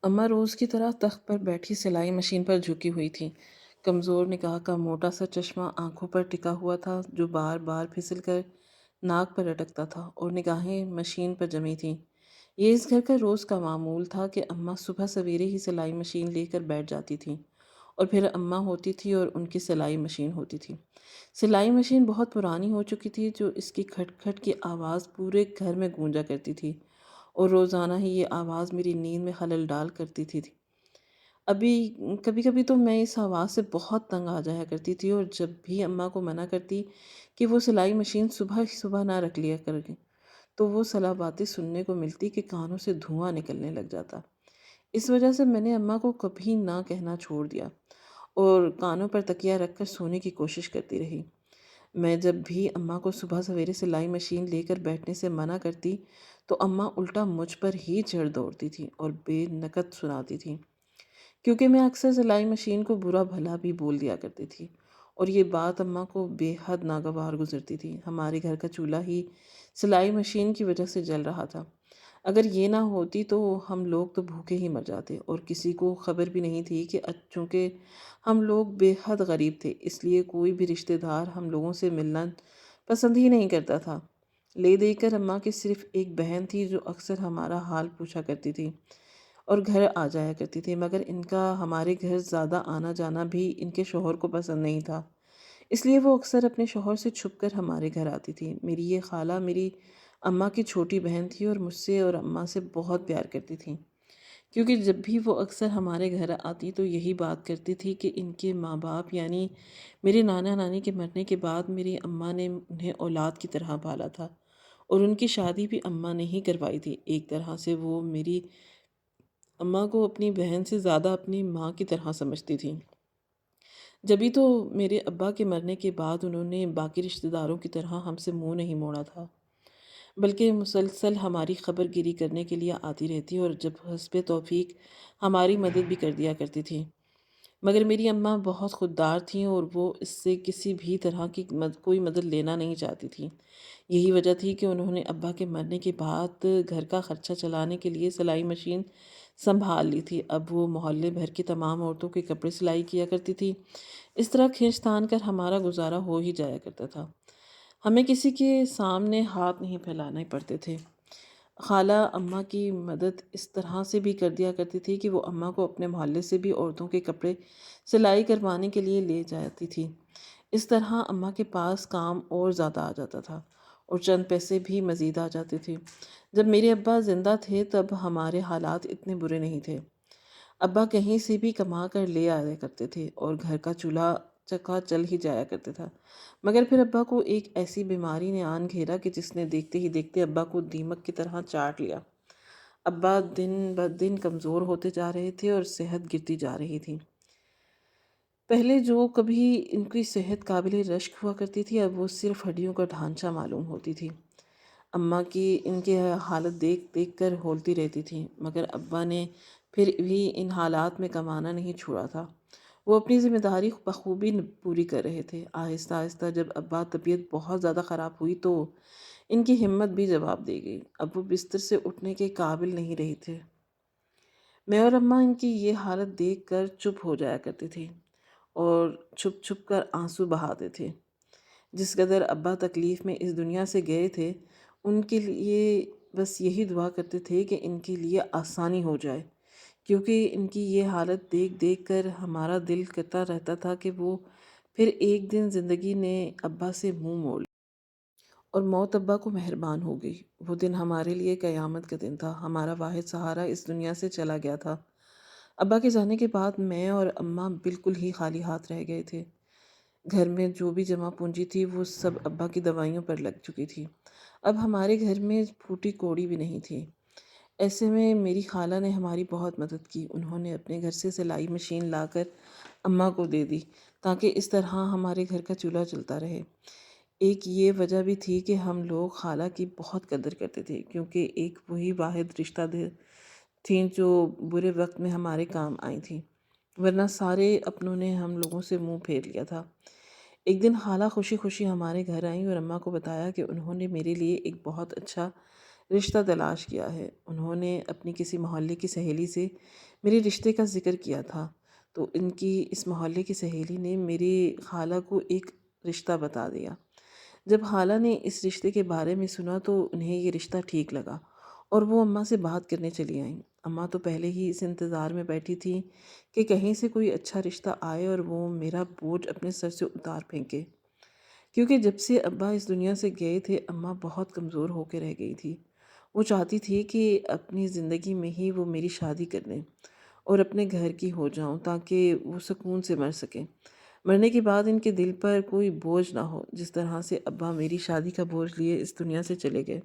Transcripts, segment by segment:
اماں روز کی طرح تخت پر بیٹھی سلائی مشین پر جھکی ہوئی تھیں۔ کمزور نگاہ کا موٹا سا چشمہ آنکھوں پر ٹکا ہوا تھا جو بار بار پھسل کر ناک پر اٹکتا تھا اور نگاہیں مشین پر جمی تھیں۔ یہ اس گھر کا روز کا معمول تھا کہ اماں صبح سویرے ہی سلائی مشین لے کر بیٹھ جاتی تھیں اور پھر اماں ہوتی تھی اور ان کی سلائی مشین ہوتی تھی۔ سلائی مشین بہت پرانی ہو چکی تھی جو اس کی کھٹ کھٹ کی آواز پورے گھر میں گونجا کرتی تھی اور روزانہ ہی یہ آواز میری نیند میں خلل ڈال کرتی تھی۔ ابھی کبھی کبھی تو میں اس آواز سے بہت تنگ آ جایا کرتی تھی اور جب بھی اماں کو منع کرتی کہ وہ سلائی مشین صبح ہی صبح نہ رکھ لیا کریں تو وہ صلاح باتیں سننے کو ملتی کہ کانوں سے دھواں نکلنے لگ جاتا۔ اس وجہ سے میں نے اماں کو کبھی نہ کہنا چھوڑ دیا اور کانوں پر تکیہ رکھ کر سونے کی کوشش کرتی رہی۔ میں جب بھی اماں کو صبح سویرے سلائی مشین لے کر بیٹھنے سے منع کرتی تو اماں الٹا مجھ پر ہی چڑھ دوڑتی تھی اور بے نقط سناتی تھی، کیونکہ میں اکثر سلائی مشین کو برا بھلا بھی بول دیا کرتی تھی اور یہ بات اماں کو بے حد ناگوار گزرتی تھی۔ ہمارے گھر کا چولہا ہی سلائی مشین کی وجہ سے جل رہا تھا۔ اگر یہ نہ ہوتی تو ہم لوگ تو بھوکے ہی مر جاتے اور کسی کو خبر بھی نہیں تھی کہ چونکہ ہم لوگ بے حد غریب تھے اس لیے کوئی بھی رشتہ دار ہم لوگوں سے ملنا پسند ہی نہیں کرتا تھا۔ لے دے کر اماں کی صرف ایک بہن تھی جو اکثر ہمارا حال پوچھا کرتی تھی اور گھر آ جایا کرتی تھی، مگر ان کا ہمارے گھر زیادہ آنا جانا بھی ان کے شوہر کو پسند نہیں تھا، اس لیے وہ اکثر اپنے شوہر سے چھپ کر ہمارے گھر آتی تھی۔ میری یہ خالہ میری اماں کی چھوٹی بہن تھی اور مجھ سے اور اماں سے بہت پیار کرتی تھی، کیونکہ جب بھی وہ اکثر ہمارے گھر آتی تو یہی بات کرتی تھی کہ ان کے ماں باپ یعنی میرے نانا نانی کے مرنے کے بعد میری اماں نے انہیں اولاد کی طرح پالا تھا اور ان کی شادی بھی اماں نے ہی کروائی تھی۔ ایک طرح سے وہ میری اماں کو اپنی بہن سے زیادہ اپنی ماں کی طرح سمجھتی تھی۔ جبھی تو میرے ابا کے مرنے کے بعد انہوں نے باقی رشتہ داروں کی طرح ہم سے منہ نہیں موڑا تھا، بلکہ مسلسل ہماری خبر گیری کرنے کے لیے آتی رہتی اور جب حسب توفیق ہماری مدد بھی کر دیا کرتی تھی۔ مگر میری اماں بہت خوددار تھیں اور وہ اس سے کسی بھی طرح کی کوئی مدد لینا نہیں چاہتی تھیں۔ یہی وجہ تھی کہ انہوں نے ابا کے مرنے کے بعد گھر کا خرچہ چلانے کے لیے سلائی مشین سنبھال لی تھی۔ اب وہ محلے بھر کی تمام عورتوں کے کپڑے سلائی کیا کرتی تھی۔ اس طرح کھینچ تان کر ہمارا گزارا ہو ہی جایا کرتا تھا، ہمیں کسی کے سامنے ہاتھ نہیں پھیلانے پڑتے تھے۔ خالہ اماں کی مدد اس طرح سے بھی کر دیا کرتی تھی کہ وہ اماں کو اپنے محلے سے بھی عورتوں کے کپڑے سلائی کروانے کے لیے لے جاتی تھی۔ اس طرح اماں کے پاس کام اور زیادہ آ جاتا تھا اور چند پیسے بھی مزید آ جاتے تھے۔ جب میرے ابا زندہ تھے تب ہمارے حالات اتنے برے نہیں تھے۔ ابا کہیں سے بھی کما کر لے آیا کرتے تھے اور گھر کا چولہا چکا چل ہی جایا کرتا تھا، مگر پھر ابا کو ایک ایسی بیماری نے آن گھیرا کہ جس نے دیکھتے ہی دیکھتے ابا کو دیمک کی طرح چاٹ لیا۔ ابا دن بدن کمزور ہوتے جا رہے تھے اور صحت گرتی جا رہی تھی۔ پہلے جو کبھی ان کی صحت قابل رشک ہوا کرتی تھی اب وہ صرف ہڈیوں کا ڈھانچہ معلوم ہوتی تھی۔ اماں کی ان کے حالت دیکھ دیکھ کر ہولتی رہتی تھی، مگر ابا نے پھر بھی ان حالات میں کمانا نہیں چھوڑا تھا۔ وہ اپنی ذمہ داری بخوبی پوری کر رہے تھے۔ آہستہ آہستہ جب ابا طبیعت بہت زیادہ خراب ہوئی تو ان کی ہمت بھی جواب دے گئی۔ اب وہ بستر سے اٹھنے کے قابل نہیں رہے تھے۔ میں اور اماں ان کی یہ حالت دیکھ کر چپ ہو جایا کرتے تھے اور چھپ چھپ کر آنسو بہاتے تھے۔ جس قدر ابا تکلیف میں اس دنیا سے گئے تھے ان کے لیے بس یہی دعا کرتے تھے کہ ان کے لیے آسانی ہو جائے، کیونکہ ان کی یہ حالت دیکھ دیکھ کر ہمارا دل کرتا رہتا تھا کہ وہ پھر ایک دن زندگی نے ابا سے منہ موڑ لیا اور موت ابا کو مہربان ہو گئی۔ وہ دن ہمارے لیے قیامت کا دن تھا۔ ہمارا واحد سہارا اس دنیا سے چلا گیا تھا۔ ابا کے جانے کے بعد میں اور اماں بالکل ہی خالی ہاتھ رہ گئے تھے۔ گھر میں جو بھی جمع پونجی تھی وہ سب ابا کی دوائیوں پر لگ چکی تھی۔ اب ہمارے گھر میں پھوٹی کوڑی بھی نہیں تھی۔ ایسے میں میری خالہ نے ہماری بہت مدد کی۔ انہوں نے اپنے گھر سے سلائی مشین لا کر اماں کو دے دی تاکہ اس طرح ہمارے گھر کا چولہا چلتا رہے۔ ایک یہ وجہ بھی تھی کہ ہم لوگ خالہ کی بہت قدر کرتے تھے، کیونکہ ایک وہی واحد رشتہ تھیں جو برے وقت میں ہمارے کام آئی تھیں، ورنہ سارے اپنوں نے ہم لوگوں سے منہ پھیر لیا تھا۔ ایک دن خالہ خوشی خوشی ہمارے گھر آئیں اور اماں کو بتایا کہ انہوں نے میرے لیے ایک بہت اچھا رشتہ تلاش کیا ہے۔ انہوں نے اپنی کسی محلے کی سہیلی سے میرے رشتے کا ذکر کیا تھا، تو ان کی اس محلے کی سہیلی نے میری خالہ کو ایک رشتہ بتا دیا۔ جب خالہ نے اس رشتے کے بارے میں سنا تو انہیں یہ رشتہ ٹھیک لگا اور وہ اماں سے بات کرنے چلی آئیں۔ اماں تو پہلے ہی اس انتظار میں بیٹھی تھی کہ کہیں سے کوئی اچھا رشتہ آئے اور وہ میرا بوجھ اپنے سر سے اتار پھینکے، کیونکہ جب سے ابا اس دنیا سے گئے تھے اماں بہت کمزور ہو کے رہ گئی تھی۔ وہ چاہتی تھی کہ اپنی زندگی میں ہی وہ میری شادی کر لیں اور اپنے گھر کی ہو جاؤں تاکہ وہ سکون سے مر سکیں۔ مرنے کے بعد ان کے دل پر کوئی بوجھ نہ ہو، جس طرح سے ابا میری شادی کا بوجھ لیے اس دنیا سے چلے گئے۔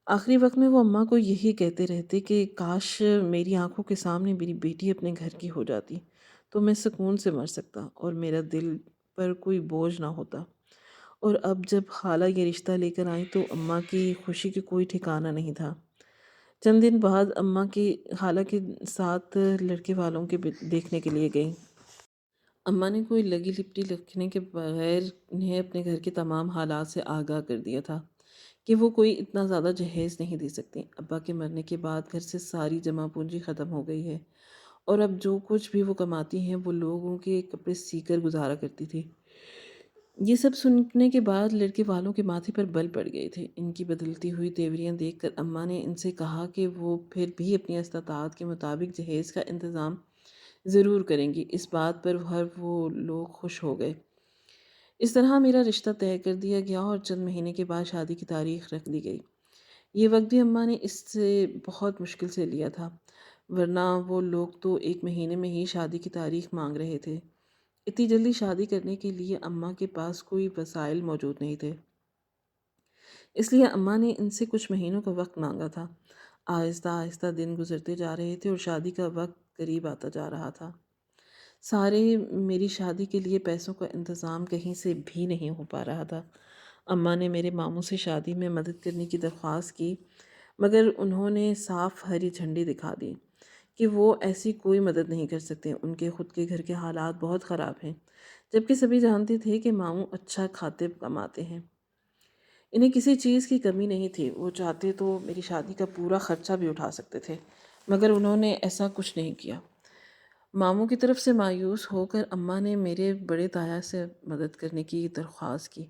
آخری وقت میں وہ اماں کو یہی کہتے رہتے کہ کاش میری آنکھوں کے سامنے میری بیٹی اپنے گھر کی ہو جاتی تو میں سکون سے مر سکتا اور میرا دل پر کوئی بوجھ نہ ہوتا۔ اور اب جب خالہ یہ رشتہ لے کر آئیں تو اماں کی خوشی کی کوئی ٹھکانہ نہیں تھا۔ چند دن بعد اماں کی خالہ کے ساتھ لڑکے والوں کے دیکھنے کے لیے گئیں۔ اماں نے کوئی لگی لپٹی لکھنے کے بغیر انہیں اپنے گھر کے تمام حالات سے آگاہ کر دیا تھا کہ وہ کوئی اتنا زیادہ جہیز نہیں دے سکتی۔ ابا کے مرنے کے بعد گھر سے ساری جمع پونجی ختم ہو گئی ہے اور اب جو کچھ بھی وہ کماتی ہیں وہ لوگوں کے کپڑے سی کر گزارا کرتی تھی۔ یہ سب سننے کے بعد لڑکے والوں کے ماتھے پر بل پڑ گئے تھے۔ ان کی بدلتی ہوئی تیوریاں دیکھ کر اماں نے ان سے کہا کہ وہ پھر بھی اپنی استطاعت کے مطابق جہیز کا انتظام ضرور کریں گی۔ اس بات پر ہر وہ لوگ خوش ہو گئے۔ اس طرح میرا رشتہ طے کر دیا گیا اور چند مہینے کے بعد شادی کی تاریخ رکھ دی گئی۔ یہ وقت بھی اماں نے اس سے بہت مشکل سے لیا تھا، ورنہ وہ لوگ تو ایک مہینے میں ہی شادی کی تاریخ مانگ رہے تھے۔ اتنی جلدی شادی کرنے کے لیے اماں کے پاس کوئی وسائل موجود نہیں تھے، اس لیے اماں نے ان سے کچھ مہینوں کا وقت مانگا تھا۔ آہستہ آہستہ دن گزرتے جا رہے تھے اور شادی کا وقت قریب آتا جا رہا تھا۔ سارے میری شادی کے لیے پیسوں کا انتظام کہیں سے بھی نہیں ہو پا رہا تھا۔ اماں نے میرے ماموں سے شادی میں مدد کرنے کی درخواست کی، مگر انہوں نے صاف ہری جھنڈی دکھا دی کہ وہ ایسی کوئی مدد نہیں کر سکتے۔ ان کے خود کے گھر کے حالات بہت خراب ہیں، جبکہ سبھی جانتے تھے کہ ماموں اچھا کھاتے کماتے ہیں۔ انہیں کسی چیز کی کمی نہیں تھی، وہ چاہتے تو میری شادی کا پورا خرچہ بھی اٹھا سکتے تھے، مگر انہوں نے ایسا کچھ نہیں کیا۔ ماموں کی طرف سے مایوس ہو کر اماں نے میرے بڑے تایا سے مدد کرنے کی درخواست کی،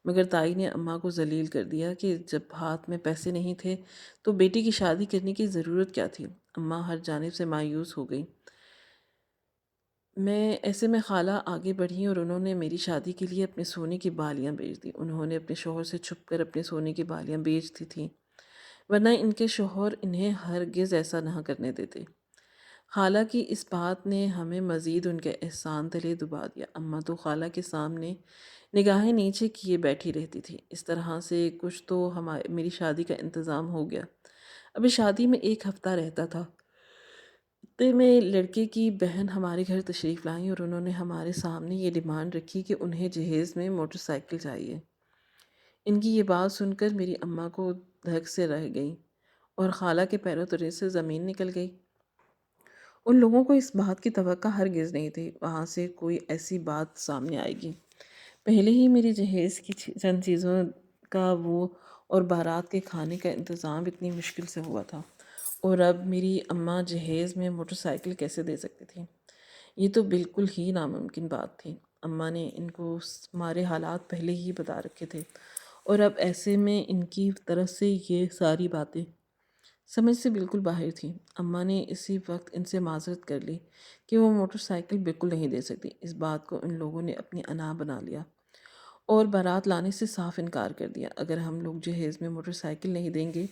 مگر تائی نے اماں کو ذلیل کر دیا کہ جب ہاتھ میں پیسے نہیں تھے تو بیٹی کی شادی کرنے کی ضرورت کیا تھی۔ اماں ہر جانب سے مایوس ہو گئی۔ ایسے میں خالہ آگے بڑھیں اور انہوں نے میری شادی کے لیے اپنے سونے کی بالیاں بیچ دیں۔ انہوں نے اپنے شوہر سے چھپ کر اپنے سونے کی بالیاں بیچ دی تھیں، ورنہ ان کے شوہر انہیں ہرگز ایسا نہ کرنے دیتے۔ خالہ کی اس بات نے ہمیں مزید ان کے احسان تلے دبا دیا۔ اماں تو خالہ کے سامنے نگاہیں نیچے کیے بیٹھی رہتی تھی۔ اس طرح سے کچھ تو میری شادی کا انتظام ہو گیا۔ ابھی شادی میں ایک ہفتہ رہتا تھا، اتنے میں لڑکے کی بہن ہمارے گھر تشریف لائیں اور انہوں نے ہمارے سامنے یہ ڈیمانڈ رکھی کہ انہیں جہیز میں موٹر سائیکل چاہیے۔ ان کی یہ بات سن کر میری اماں کو دھک سے رہ گئی اور خالہ کے پیروں تلے سے زمین نکل گئی۔ ان لوگوں کو اس بات کی توقع ہرگز نہیں تھی وہاں سے کوئی ایسی بات سامنے آئے گی۔ پہلے ہی میری جہیز کی چند چیزوں کا وہ اور بارات کے کھانے کا انتظام اتنی مشکل سے ہوا تھا، اور اب میری اماں جہیز میں موٹر سائیکل کیسے دے سکتی تھی؟ یہ تو بالکل ہی ناممکن بات تھی۔ اماں نے ان کو ہمارے حالات پہلے ہی بتا رکھے تھے، اور اب ایسے میں ان کی طرف سے یہ ساری باتیں سمجھ سے بالکل باہر تھیں۔ اماں نے اسی وقت ان سے معذرت کر لی کہ وہ موٹر سائیکل بالکل نہیں دے سکتی۔ اس بات کو ان لوگوں نے اپنی انا بنا لیا اور بارات لانے سے صاف انکار کر دیا۔ اگر ہم لوگ جہیز میں موٹر سائیکل نہیں دیں گے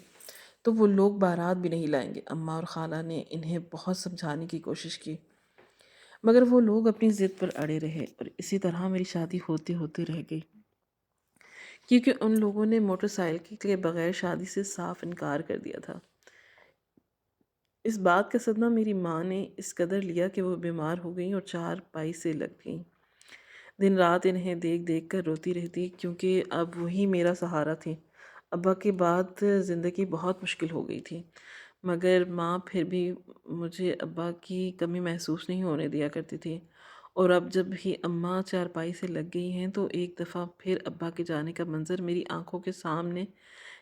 تو وہ لوگ بارات بھی نہیں لائیں گے۔ اماں اور خالہ نے انہیں بہت سمجھانے کی کوشش کی، مگر وہ لوگ اپنی ضد پر اڑے رہے اور اسی طرح میری شادی ہوتے ہوتے رہ گئی، کیونکہ ان لوگوں نے موٹر سائیکل کے بغیر شادی سے صاف انکار کر دیا تھا۔ اس بات کا صدمہ میری ماں نے اس قدر لیا کہ وہ بیمار ہو گئیں اور چارپائی سے لگ گئیں۔ دن رات انہیں دیکھ دیکھ کر روتی رہتی، کیونکہ اب وہی میرا سہارا تھی۔ ابا کے بعد زندگی بہت مشکل ہو گئی تھی، مگر ماں پھر بھی مجھے ابا کی کمی محسوس نہیں ہونے دیا کرتی تھی۔ اور اب جب ہی اماں چارپائی سے لگ گئی ہیں تو ایک دفعہ پھر ابا کے جانے کا منظر میری آنکھوں کے سامنے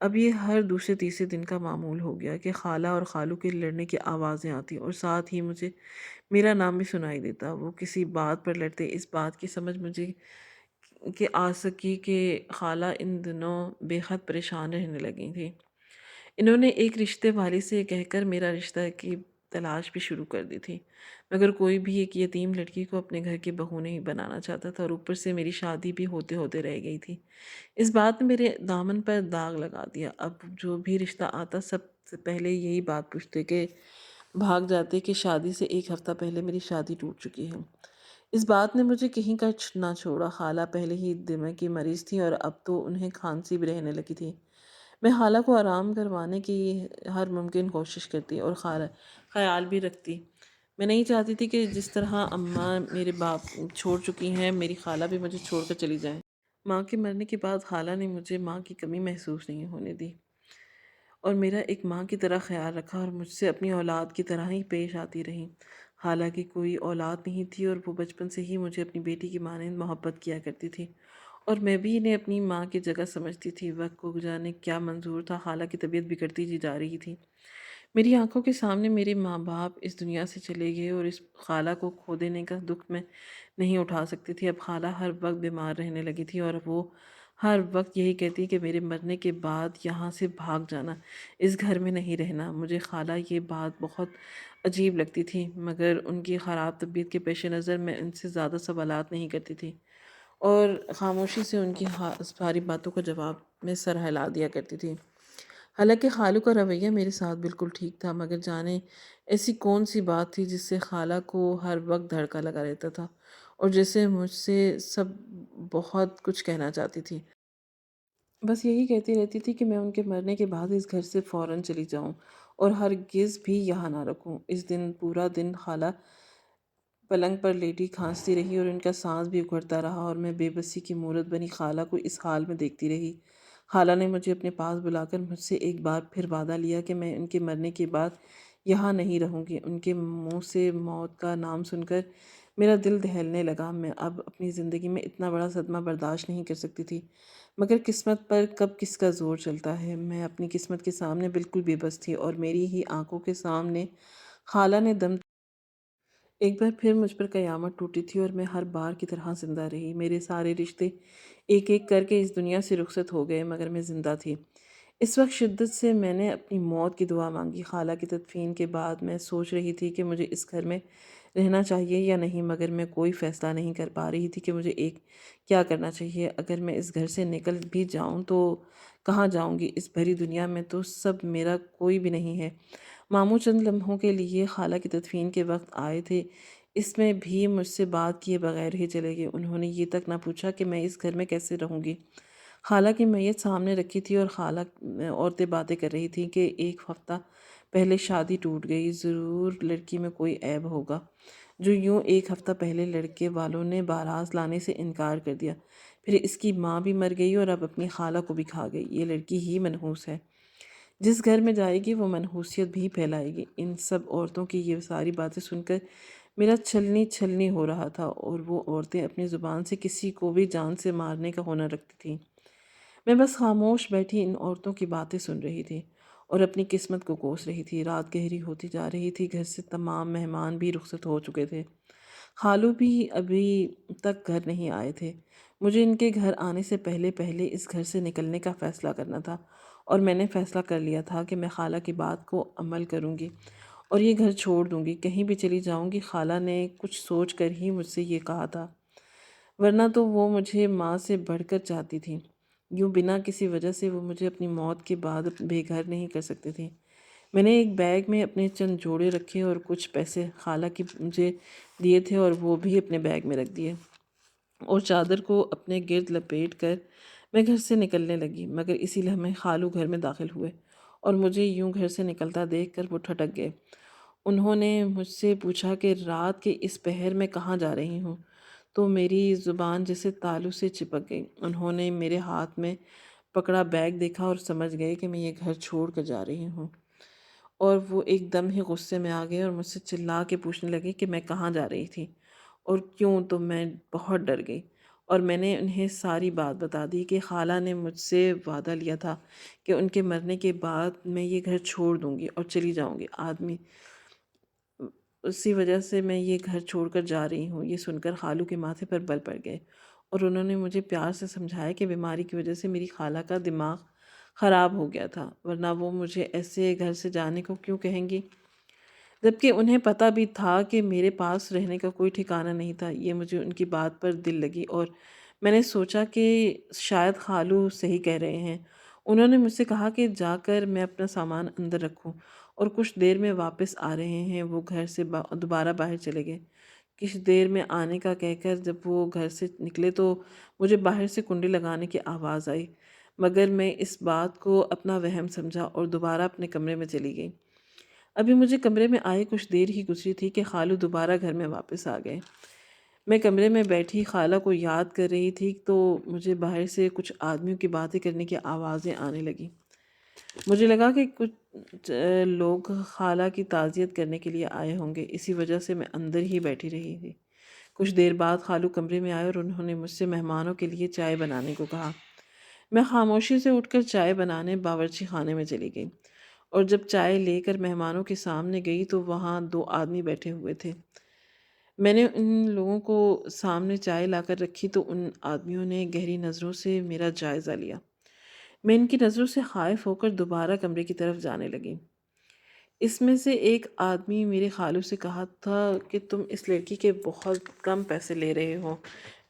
اب یہ ہر دوسرے تیسرے دن کا معمول ہو گیا کہ خالہ اور خالو کے لڑنے کی آوازیں آتی اور ساتھ ہی مجھے میرا نام بھی سنائی دیتا۔ وہ کسی بات پر لڑتے، اس بات کی سمجھ مجھے کہ آ سکی کہ خالہ ان دنوں بے حد پریشان رہنے لگی تھی۔ انہوں نے ایک رشتے والی سے کہہ کر میرا رشتہ کی تلاش بھی شروع کر دی تھی، مگر کوئی بھی ایک یتیم لڑکی کو اپنے گھر کی بہو نہیں بنانا چاہتا تھا، اور اوپر سے میری شادی بھی ہوتے ہوتے رہ گئی تھی۔ اس بات نے میرے دامن پر داغ لگا دیا۔ اب جو بھی رشتہ آتا سب سے پہلے یہی بات پوچھتے کہ بھاگ جاتے کہ شادی سے ایک ہفتہ پہلے میری شادی ٹوٹ چکی ہے۔ اس بات نے مجھے کہیں کا نہ چھوڑا۔ خالہ پہلے ہی دمے کی مریض تھی اور اب تو انہیں کھانسی بھی رہنے لگی تھی۔ میں خالہ کو آرام کروانے کی ہر ممکن کوشش کرتی اور خیال بھی رکھتی۔ میں نہیں چاہتی تھی کہ جس طرح اماں میرے باپ چھوڑ چکی ہیں، میری خالہ بھی مجھے چھوڑ کر چلی جائیں۔ ماں کے مرنے کے بعد خالہ نے مجھے ماں کی کمی محسوس نہیں ہونے دی اور میرا ایک ماں کی طرح خیال رکھا اور مجھ سے اپنی اولاد کی طرح ہی پیش آتی رہی۔ حالانکہ کوئی اولاد نہیں تھی اور وہ بچپن سے ہی مجھے اپنی بیٹی کی مانند محبت کیا کرتی تھی، اور میں بھی انہیں اپنی ماں کی جگہ سمجھتی تھی۔ وقت کو جانے کیا منظور تھا، خالہ کی طبیعت بگڑتی ہی جا رہی تھی۔ میری آنکھوں کے سامنے میرے ماں باپ اس دنیا سے چلے گئے اور اس خالہ کو کھو دینے کا دکھ میں نہیں اٹھا سکتی تھی۔ اب خالہ ہر وقت بیمار رہنے لگی تھی اور وہ ہر وقت یہی کہتی کہ میرے مرنے کے بعد یہاں سے بھاگ جانا، اس گھر میں نہیں رہنا۔ مجھے خالہ یہ بات بہت عجیب لگتی تھی، مگر ان کی خراب طبیعت کے پیش نظر میں ان سے زیادہ سوالات نہیں کرتی تھی اور خاموشی سے ان کی ساری باتوں کا جواب میں سر ہلا دیا کرتی تھی۔ حالانکہ خالو کا رویہ میرے ساتھ بالکل ٹھیک تھا، مگر جانے ایسی کون سی بات تھی جس سے خالہ کو ہر وقت دھڑکا لگا رہتا تھا اور جیسے مجھ سے سب بہت کچھ کہنا چاہتی تھی۔ بس یہی کہتی رہتی تھی کہ میں ان کے مرنے کے بعد اس گھر سے فوراً چلی جاؤں اور ہرگز بھی یہاں نہ رکوں۔ اس دن پورا دن خالہ پلنگ پر لیٹی کھانستی رہی اور ان کا سانس بھی اکھڑتا رہا اور میں بے بسی کی مورت بنی خالہ کو اس حال میں دیکھتی رہی۔ خالہ نے مجھے اپنے پاس بلا کر مجھ سے ایک بار پھر وعدہ لیا کہ میں ان کے مرنے کے بعد یہاں نہیں رہوں گی۔ ان کے منہ سے موت کا نام سن کر میرا دل دہلنے لگا۔ میں اب اپنی زندگی میں اتنا بڑا صدمہ برداشت نہیں کر سکتی تھی، مگر قسمت پر کب کس کا زور چلتا ہے۔ میں اپنی قسمت کے سامنے بالکل بے بس تھی اور میری ہی آنکھوں کے سامنے خالہ نے دم ایک بار پھر مجھ پر قیامت ٹوٹی تھی اور میں ہر بار کی طرح زندہ رہی۔ میرے سارے رشتے ایک ایک کر کے اس دنیا سے رخصت ہو گئے، مگر میں زندہ تھی۔ اس وقت شدت سے میں نے اپنی موت کی دعا مانگی۔ خالہ کی تدفین کے بعد میں سوچ رہی تھی کہ مجھے اس گھر میں رہنا چاہیے یا نہیں، مگر میں کوئی فیصلہ نہیں کر پا رہی تھی کہ مجھے کیا کرنا چاہیے۔ اگر میں اس گھر سے نکل بھی جاؤں تو کہاں جاؤں گی؟ اس بھری دنیا میں تو سب میرا کوئی بھی نہیں ہے۔ ماموں چند لمحوں کے لیے خالہ کی تدفین کے وقت آئے تھے، اس میں بھی مجھ سے بات کیے بغیر ہی چلے گئے۔ انہوں نے یہ تک نہ پوچھا کہ میں اس گھر میں کیسے رہوں گی۔ خالہ کی میت سامنے رکھی تھی اور خالہ عورتیں باتیں کر رہی تھیں کہ ایک ہفتہ پہلے شادی ٹوٹ گئی، ضرور لڑکی میں کوئی عیب ہوگا جو یوں ایک ہفتہ پہلے لڑکے والوں نے بارات لانے سے انکار کر دیا۔ پھر اس کی ماں بھی مر گئی اور اب اپنی خالہ کو بھی کھا گئی۔ یہ لڑکی ہی منحوس ہے، جس گھر میں جائے گی وہ منحوسیت بھی پھیلائے گی۔ ان سب عورتوں کی یہ ساری باتیں سن کر میرا چھلنی چھلنی ہو رہا تھا، اور وہ عورتیں اپنی زبان سے کسی کو بھی جان سے مارنے کا ہنر رکھتی تھیں۔ میں بس خاموش بیٹھی ان عورتوں کی باتیں سن رہی تھی اور اپنی قسمت کو کوس رہی تھی۔ رات گہری ہوتی جا رہی تھی، گھر سے تمام مہمان بھی رخصت ہو چکے تھے۔ خالو بھی ابھی تک گھر نہیں آئے تھے۔ مجھے ان کے گھر آنے سے پہلے پہلے اس گھر سے نکلنے کا فیصلہ کرنا تھا، اور میں نے فیصلہ کر لیا تھا کہ میں خالہ کی بات کو عمل کروں گی اور یہ گھر چھوڑ دوں گی، کہیں بھی چلی جاؤں گی۔ خالہ نے کچھ سوچ کر ہی مجھ سے یہ کہا تھا، ورنہ تو وہ مجھے ماں سے بڑھ کر چاہتی تھی۔ یوں بنا کسی وجہ سے وہ مجھے اپنی موت کے بعد بے گھر نہیں کر سکتی تھی۔ میں نے ایک بیگ میں اپنے چند جوڑے رکھے اور کچھ پیسے خالہ کی مجھے دیے تھے اور وہ بھی اپنے بیگ میں رکھ دیے، اور چادر کو اپنے گرد لپیٹ کر میں گھر سے نکلنے لگی۔ مگر اسی لمحے خالو گھر میں داخل ہوئے اور مجھے یوں گھر سے نکلتا دیکھ کر وہ ٹھٹک گئے۔ انہوں نے مجھ سے پوچھا کہ رات کے اس پہر میں کہاں جا رہی ہوں، تو میری زبان جیسے تالو سے چپک گئی۔ انہوں نے میرے ہاتھ میں پکڑا بیگ دیکھا اور سمجھ گئے کہ میں یہ گھر چھوڑ کر جا رہی ہوں، اور وہ ایک دم ہی غصے میں آ گئے اور مجھ سے چلا کے پوچھنے لگے کہ میں کہاں جا رہی تھی اور کیوں، تو میں بہت ڈر گئی اور میں نے انہیں ساری بات بتا دی کہ خالہ نے مجھ سے وعدہ لیا تھا کہ ان کے مرنے کے بعد میں یہ گھر چھوڑ دوں گی اور چلی جاؤں گی۔ اسی وجہ سے میں یہ گھر چھوڑ کر جا رہی ہوں۔ یہ سن کر خالو کے ماتھے پر بل پڑ گئے اور انہوں نے مجھے پیار سے سمجھایا کہ بیماری کی وجہ سے میری خالہ کا دماغ خراب ہو گیا تھا، ورنہ وہ مجھے ایسے گھر سے جانے کو کیوں کہیں گی، جبکہ انہیں پتہ بھی تھا کہ میرے پاس رہنے کا کوئی ٹھکانہ نہیں تھا۔ یہ مجھے ان کی بات پر دل لگی اور میں نے سوچا کہ شاید خالو صحیح کہہ رہے ہیں۔ انہوں نے مجھ سے کہا کہ جا کر میں اپنا سامان اندر رکھوں اور کچھ دیر میں واپس آ رہے ہیں۔ وہ گھر سے دوبارہ باہر چلے گئے۔ کچھ دیر میں آنے کا کہہ کر جب وہ گھر سے نکلے تو مجھے باہر سے کنڈی لگانے کی آواز آئی، مگر میں اس بات کو اپنا وہم سمجھا اور دوبارہ اپنے کمرے میں چلی گئی۔ ابھی مجھے کمرے میں آئے کچھ دیر ہی گزری تھی کہ خالو دوبارہ گھر میں واپس آ گئے۔ میں کمرے میں بیٹھی خالہ کو یاد کر رہی تھی تو مجھے باہر سے کچھ آدمیوں کی باتیں کرنے کی آوازیں آنے لگیں۔ مجھے لگا کہ کچھ لوگ خالہ کی تعزیت کرنے کے لیے آئے ہوں گے، اسی وجہ سے میں اندر ہی بیٹھی رہی تھی۔ کچھ دیر بعد خالو کمرے میں آئے اور انہوں نے مجھ سے مہمانوں کے لیے چائے بنانے کو کہا۔ میں خاموشی سے اٹھ کر چائے بنانے باورچی خانے میں چلی گئی اور جب چائے لے کر مہمانوں کے سامنے گئی تو وہاں 2 آدمی بیٹھے ہوئے تھے۔ میں نے ان لوگوں کو سامنے چائے لا کر رکھی تو ان آدمیوں نے گہری نظروں سے میرا جائزہ لیا۔ میں ان کی نظروں سے خائف ہو کر دوبارہ کمرے کی طرف جانے لگی۔ اس میں سے ایک آدمی میرے خالو سے کہا تھا کہ تم اس لڑکی کے بہت کم پیسے لے رہے ہو۔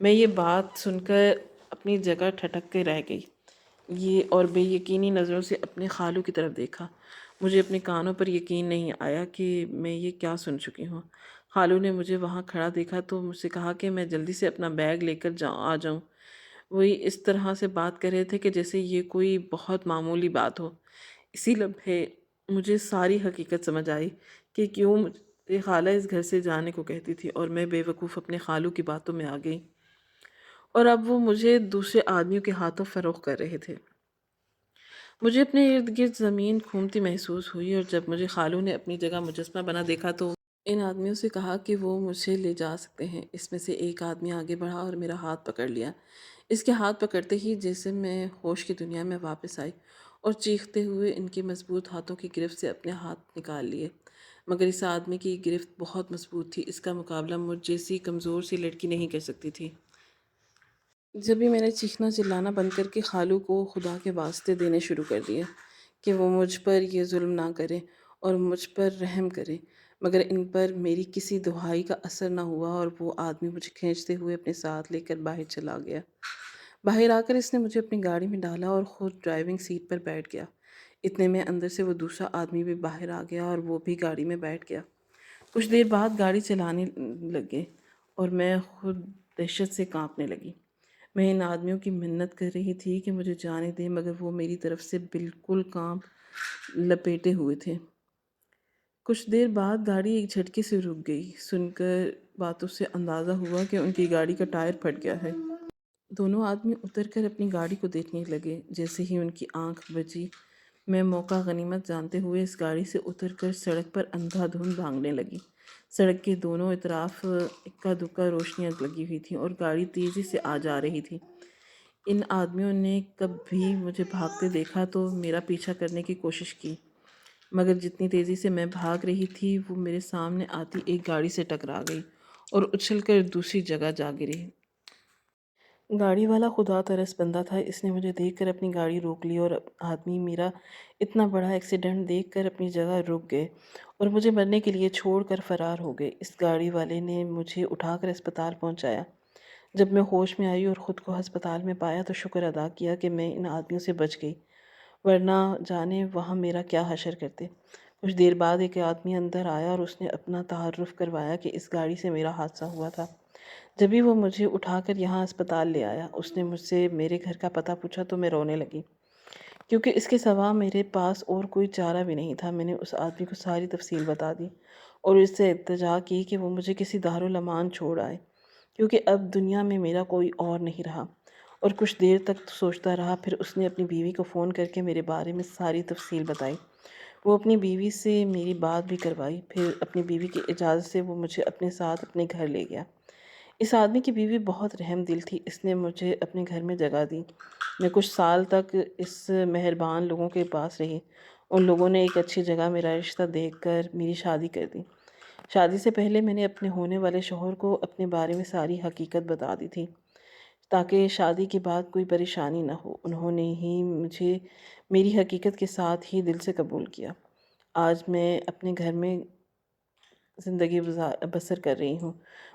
میں یہ بات سن کر اپنی جگہ ٹھٹک کے رہ گئی اور بے یقینی نظروں سے اپنے خالو کی طرف دیکھا۔ مجھے اپنے کانوں پر یقین نہیں آیا کہ میں یہ کیا سن چکی ہوں۔ خالو نے مجھے وہاں کھڑا دیکھا تو مجھ سے کہا کہ میں جلدی سے اپنا بیگ لے کر آ جاؤں۔ وہی اس طرح سے بات کر رہے تھے کہ جیسے یہ کوئی بہت معمولی بات ہو۔ اسی لمحے مجھے ساری حقیقت سمجھ آئی کہ کیوں مجھے خالہ اس گھر سے جانے کو کہتی تھی، اور میں بے وقوف اپنے خالو کی باتوں میں آ گئی اور اب وہ مجھے دوسرے آدمیوں کے ہاتھوں فروخت کر رہے تھے۔ مجھے اپنے ارد گرد زمین کھومتی محسوس ہوئی اور جب مجھے خالو نے اپنی جگہ مجسمہ بنا دیکھا تو ان آدمیوں سے کہا کہ وہ مجھے لے جا سکتے ہیں۔ اس میں سے ایک آدمی آگے بڑھا اور میرا ہاتھ پکڑ لیا۔ اس کے ہاتھ پکڑتے ہی جیسے میں ہوش کی دنیا میں واپس آئی اور چیختے ہوئے ان کے مضبوط ہاتھوں کی گرفت سے اپنے ہاتھ نکال لیے، مگر اس آدمی کی گرفت بہت مضبوط تھی، اس کا مقابلہ مجھ جیسی کمزور سی لڑکی نہیں کر سکتی تھی۔ جبھی میں نے چیخنا چلانا بند کر کے خالو کو خدا کے واسطے دینے شروع کر دیے کہ وہ مجھ پر یہ ظلم نہ کرے اور مجھ پر رحم کرے، مگر ان پر میری کسی دہائی کا اثر نہ ہوا اور وہ آدمی مجھے کھینچتے ہوئے اپنے ساتھ لے کر باہر چلا گیا۔ باہر آ کر اس نے مجھے اپنی گاڑی میں ڈالا اور خود ڈرائیونگ سیٹ پر بیٹھ گیا۔ اتنے میں اندر سے وہ دوسرا آدمی بھی باہر آ گیا اور وہ بھی گاڑی میں بیٹھ گیا۔ کچھ دیر بعد گاڑی چلانے لگے اور میں خود دہشت سے کانپنے لگی۔ میں ان آدمیوں کی منت کر رہی تھی کہ مجھے جانے دیں، مگر وہ میری طرف سے بالکل کام لپیٹے ہوئے تھے۔ کچھ دیر بعد گاڑی ایک جھٹکے سے رک گئی۔ سن کر باتوں سے اندازہ ہوا کہ ان کی گاڑی کا ٹائر پھٹ گیا ہے۔ دونوں آدمی اتر کر اپنی گاڑی کو دیکھنے لگے۔ جیسے ہی ان کی آنکھ بجی، میں موقع غنیمت جانتے ہوئے اس گاڑی سے اتر کر سڑک پر اندھا دھند بھاگنے لگی۔ سڑک کے دونوں اطراف اکا دکا روشنیاں لگی ہوئی تھیں اور گاڑی تیزی سے آ جا رہی تھی۔ ان آدمیوں نے کب بھی مجھے بھاگتے دیکھا تو میرا پیچھا کرنے کی کوشش کی، مگر جتنی تیزی سے میں بھاگ رہی تھی وہ میرے سامنے آتی ایک گاڑی سے ٹکرا گئی اور اچھل کر دوسری جگہ جا گری۔ گاڑی والا خدا ترس بندہ تھا، اس نے مجھے دیکھ کر اپنی گاڑی روک لی اور آدمی میرا اتنا بڑا ایکسیڈنٹ دیکھ کر اپنی جگہ رک گئے اور مجھے مرنے کے لیے چھوڑ کر فرار ہو گئے۔ اس گاڑی والے نے مجھے اٹھا کر اسپتال پہنچایا۔ جب میں ہوش میں آئی اور خود کو ہسپتال میں پایا تو شکر ادا کیا کہ میں ان آدمیوں سے بچ گئی، ورنہ جانے وہاں میرا کیا حشر کرتے۔ کچھ دیر بعد ایک آدمی اندر آیا اور اس نے اپنا تعارف کروایا کہ اس گاڑی سے میرا حادثہ ہوا تھا۔ جبھی وہ مجھے اٹھا کر یہاں اسپتال لے آیا، اس نے مجھ سے میرے گھر کا پتہ پوچھا تو میں رونے لگی، کیونکہ اس کے سوا میرے پاس اور کوئی چارہ بھی نہیں تھا۔ میں نے اس آدمی کو ساری تفصیل بتا دی اور اس سے التجا کی کہ وہ مجھے کسی دارالامان چھوڑ آئے، کیونکہ اب دنیا میں میرا کوئی اور نہیں رہا، اور کچھ دیر تک سوچتا رہا۔ پھر اس نے اپنی بیوی کو فون کر کے میرے بارے میں ساری تفصیل بتائی۔ وہ اپنی بیوی سے میری بات بھی کروائی، پھر اپنی بیوی کی اجازت سے وہ مجھے اپنے ساتھ اپنے گھر لے گیا۔ اس آدمی کی بیوی بہت رحم دل تھی، اس نے مجھے اپنے گھر میں جگہ دی۔ میں کچھ سال تک اس مہربان لوگوں کے پاس رہی۔ ان لوگوں نے ایک اچھی جگہ میرا رشتہ دیکھ کر میری شادی کر دی۔ شادی سے پہلے میں نے اپنے ہونے والے شوہر کو اپنے بارے میں ساری حقیقت بتا دی تھی تاکہ شادی کے بعد کوئی پریشانی نہ ہو۔ انہوں نے ہی مجھے میری حقیقت کے ساتھ ہی دل سے قبول کیا۔ آج میں اپنے گھر میں زندگی بسر کر رہی ہوں۔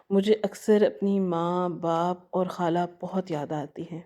مجھے اکثر اپنی ماں، باپ اور خالہ بہت یاد آتی ہیں۔